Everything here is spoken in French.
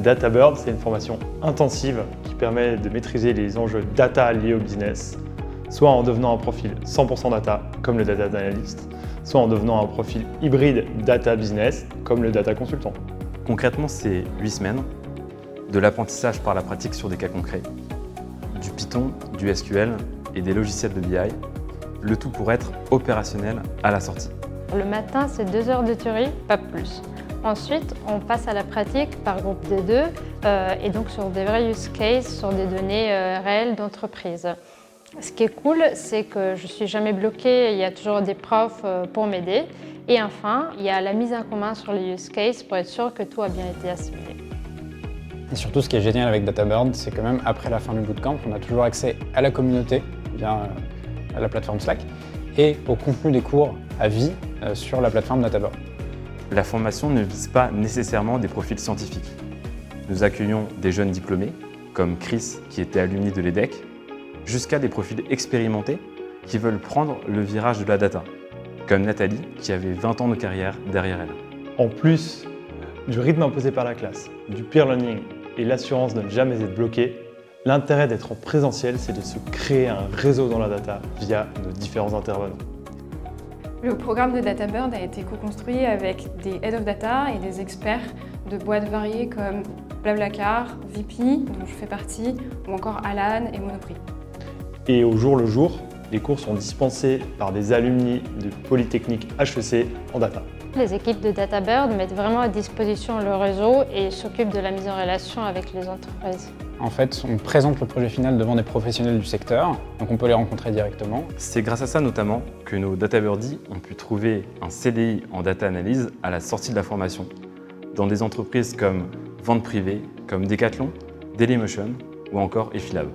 DataBird, c'est une formation intensive qui permet de maîtriser les enjeux data liés au business, soit en devenant un profil 100% data, comme le data analyst, soit en devenant un profil hybride data business, comme le data consultant. Concrètement, c'est 8 semaines, de l'apprentissage par la pratique sur des cas concrets, du Python, du SQL et des logiciels de BI, le tout pour être opérationnel à la sortie. Le matin, c'est 2 heures de théorie, pas plus. Ensuite, on passe à la pratique par groupe des deux et donc sur des vrais use cases, sur des données réelles d'entreprise. Ce qui est cool, c'est que je ne suis jamais bloquée, il y a toujours des profs pour m'aider. Et enfin, il y a la mise en commun sur les use cases pour être sûr que tout a bien été assimilé. Et surtout, ce qui est génial avec DataBird, c'est que même après la fin du bootcamp, on a toujours accès à la communauté via la plateforme Slack et au contenu des cours à vie sur la plateforme DataBird. La formation ne vise pas nécessairement des profils scientifiques. Nous accueillons des jeunes diplômés, comme Chris qui était alumni de l'EDEC, jusqu'à des profils expérimentés qui veulent prendre le virage de la data, comme Nathalie qui avait 20 ans de carrière derrière elle. En plus du rythme imposé par la classe, du peer learning et l'assurance de ne jamais être bloqué, l'intérêt d'être en présentiel, c'est de se créer un réseau dans la data via nos différents intervenants. Le programme de DataBird a été co-construit avec des Head of Data et des experts de boîtes variées comme Blablacar, VP, dont je fais partie, ou encore Alan et Monoprix. Et au jour le jour, les cours sont dispensés par des alumni de Polytechnique HEC en data. Les équipes de DataBird mettent vraiment à disposition le réseau et s'occupent de la mise en relation avec les entreprises. En fait, on présente le projet final devant des professionnels du secteur, donc on peut les rencontrer directement. C'est grâce à ça notamment que nos DataBirdies ont pu trouver un CDI en data analyse à la sortie de la formation, dans des entreprises comme Vente Privée, comme Decathlon, Dailymotion ou encore Effilab.